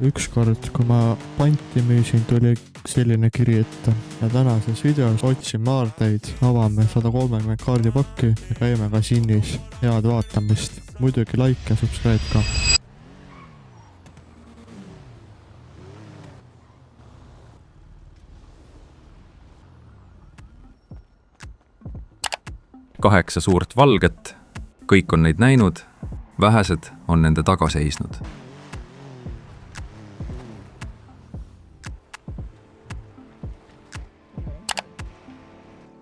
Ükskord, kui ma panti müüsin, tuli selline kiri ette ja tänases videos otsin maardeid, avame 130 kaardipakki ja käime kasiinis. Head vaatamist, muidugi like ja subscribe ka. Kaheksa suurt valget, kõik on neid näinud, vähesed on nende taga seisnud.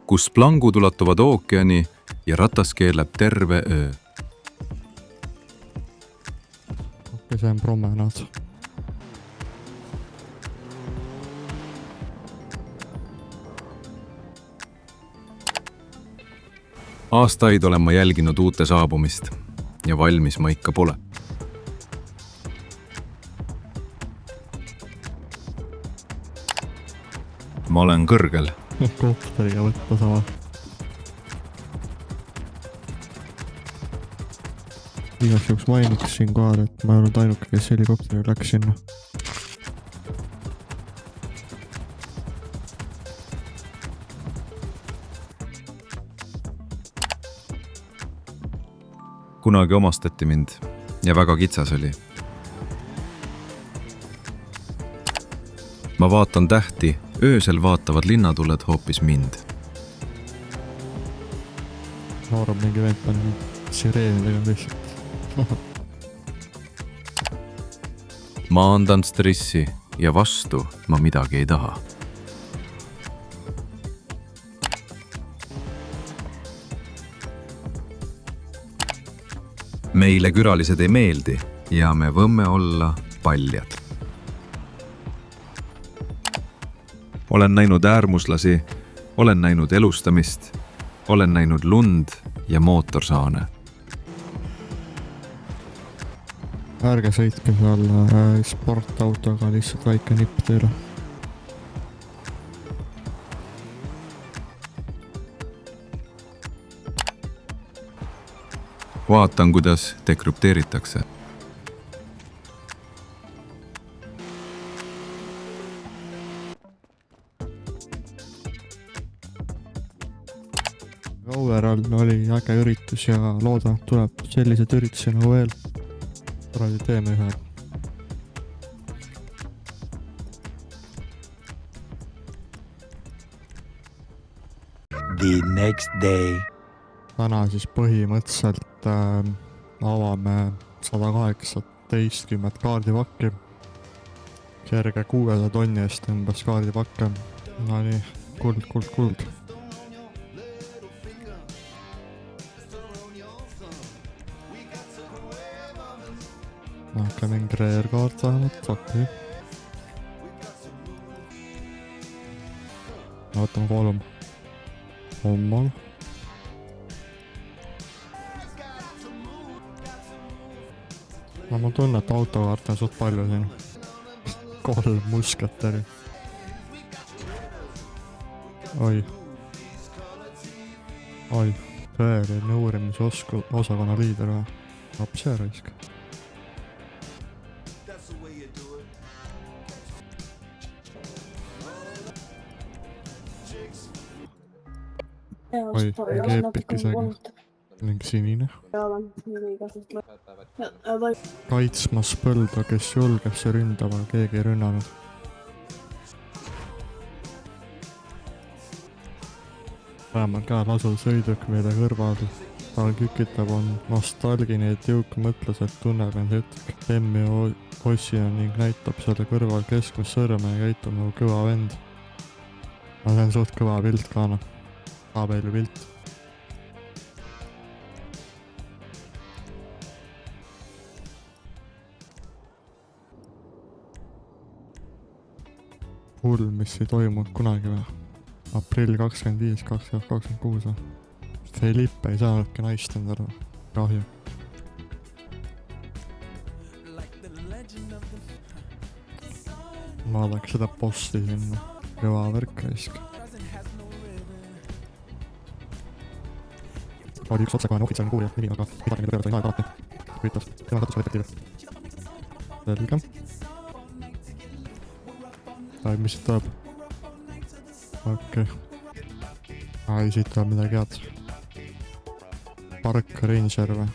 Kus plangud ulatuvad ookeani ja ratas keerleb terve öö. See on promenad. Aastaid olen ma jälginud uute saabumist ja valmis ma ikka pole. Ma olen kõrgel. Kopteriga võtta sama. Igaks juhuks mainiks siin kohal, et ma ei olnud ainuke, kes helikopteriga läks sinna. Kunagi omastati mind ja väga kitsas oli. Ma vaatan tähti, öösel vaatavad linnatuled hoopis mind. Noorab mingi vend pani sireenidega lihtsalt. Ma andan stressi ja vastu ma midagi ei taha. Meile külalised ei meeldi ja me võmme olla paljad. Olen näinud äärmuslasi, olen näinud elustamist, olen näinud lund ja mootorsaane. Ärge sõitke seal sportautoga, lihtsalt väike nipp teile. Vaatan, kuidas dekrypteeritakse. Overall oli äge üritus ja loodan, et tuleb sellised üritusi nagu veel. Praegu teeme ühe. The next day. Täna siis põhimõtteliselt avame 118 kaardipakki. Kerge 600 tonni eest tõmbas kaardipakke. No nii, kuld. Nähke mingi reerkaart vähemalt, okei. Võtame 3. Hommal. No ma tunnen, et autokaarte on suht palju siin. 3 musketäri. Oi, tõeline uurimise osakonna liider või? Lapse raisk. Oi, mingi eepik isegi. Mingi sinine. Kaitsmas põlda, kes julgeb see ründama, keegi ei rünnanud. Vähemalt ka lasul sõiduk, mille kõrval tal kükitab on nostalgine, et jõuk mõtles, et tunneb end hetk. Temmi ossina ning näitab selle kõrval keskmist sõrme ja käitub nagu kõva vend. No see on suht kõva pilt ka, noh. Palju pilt. Hull, mis ei toimunud kunagi või? Aprill 25, 2026 või? Felipe ei saanudki naist endale. Kahju. Vaadake seda posti sinna. Kõva värk raisk. Oli üks otsekohane ohvitserine kuulija nimi, aga midagi nende peale sai aega alati. Huvitav, tema katus oli efektiivne. Selge. ai, mis siit tuleb? okei okay. Ai, siit tuleb midagi head. Park Ranger või?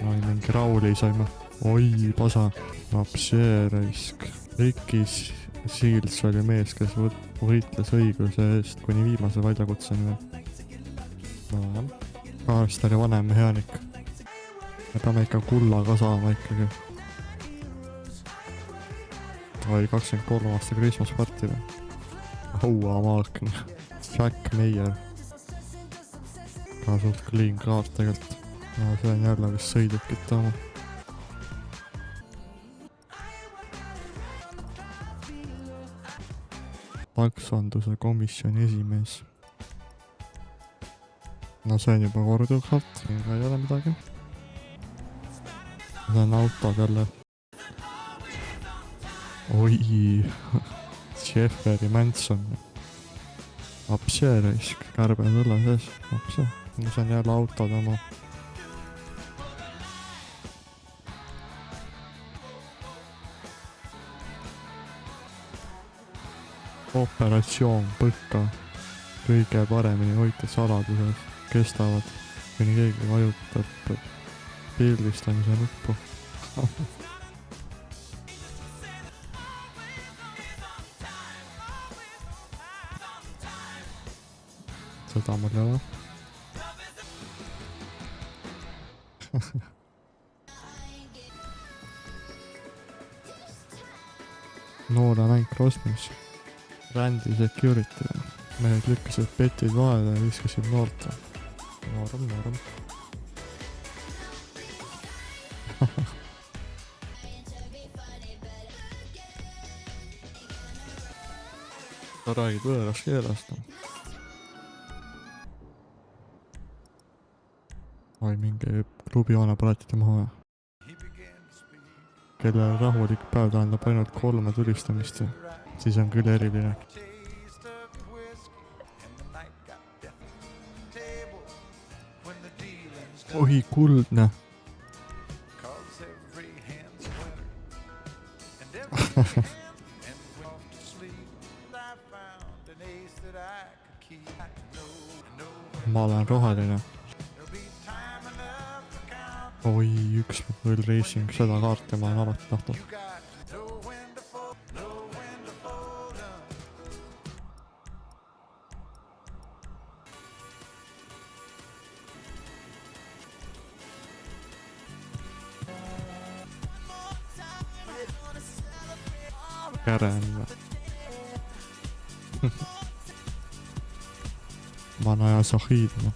ai, mingi rauli saime. oi, pasa. Vapsee raisk. Ricky Shields oli mees, kes võitles õiguse eest kuni viimase väljakutseni. no, Kaarstari vanem mehaanik. me peame ikka kulla ka saama ikkagi. oi, 23 aasta Christmas party või? hauamaakne. Jack Meyer. ka suht clean kaart tegelikult. no see on jälle vist sõidukit oma. taksonduse komisjoni esimees. no see on juba korduv kaart, ega ei ole midagi. see on autod jälle. oi, Jeffrey Manson. Vapsee raisk, kärbe selle sees, vapsee. see on jälle autod oma. operatsioon Põkka. kõige paremini hoitud saladuses kestavad, kuni keegi vajutab pildistamise nuppu. seda mul ei ole. Noora mäng Krosmis. Randy Security. mehed lükkasid petid vahele ja viskasid noorte. Noorem. sa räägid võõras keelest. oi, mingi klubijoone põletati maha. kellel rahulik päev tähendab ainult 3 tulistamist ja siis on küll eriline. oi, kuldne. ma olen roheline. oi, üks World Racing, seda kaarti ma olen alati tahtnud. Kären või? vana ja Sahid, noh.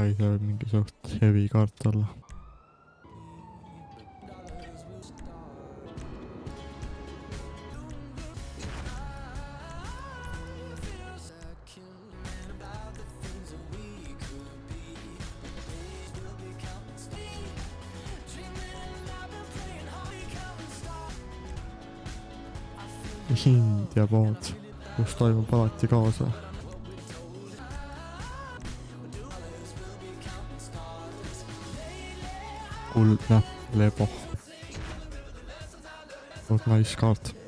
ai, see võib mingi suht heavy kaart olla. India pood, kus toimub alati kaasa. kuldne lebo. suht nice kaart.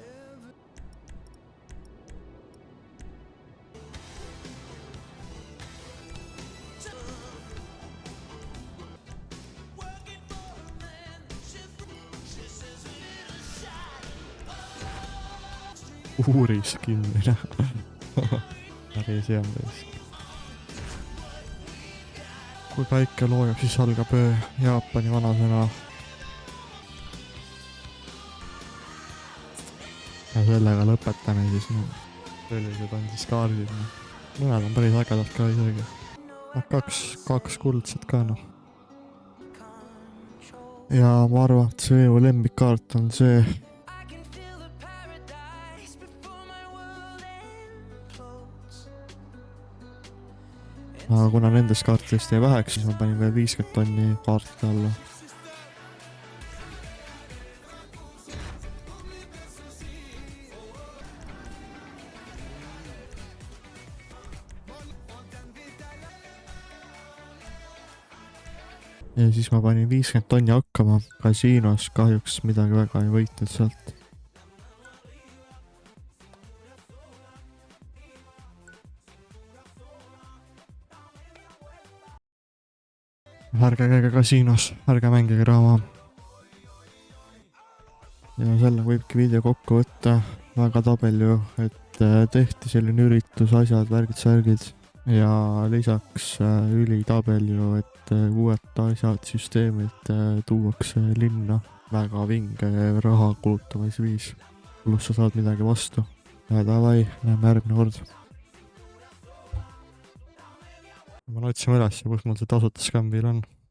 uuris kinni. päris hea mees. kui päike loojab, siis algab Jaapani vanasõna. ja sellega lõpetame siis. sellised on siis kaardid. mõned on päris ägedad ka isegi. kaks kuldset ka, noh. ja ma arvan, et see minu lemmikkaart on see. aga kuna nendest kaartidest jäi väheks, siis ma panin veel 50 tonni kaartide alla. ja siis ma panin 50 tonni hakkama. Kasiinos kahjuks midagi väga ei võitnud sealt. ärge käige kasiinos, ärge mängige raha. ja selle võibki video kokku võtta. väga tabel ju, et tehti selline üritus, asjad, värgid-särgid ja lisaks ülitabel ju, et uued asjad, süsteemid tuuakse linna. väga vinge raha kulutamise viis. pluss sa saad midagi vastu. ja davai, näeme järgmine kord. ma otsime üles, kus mul see tasuta skämmil on.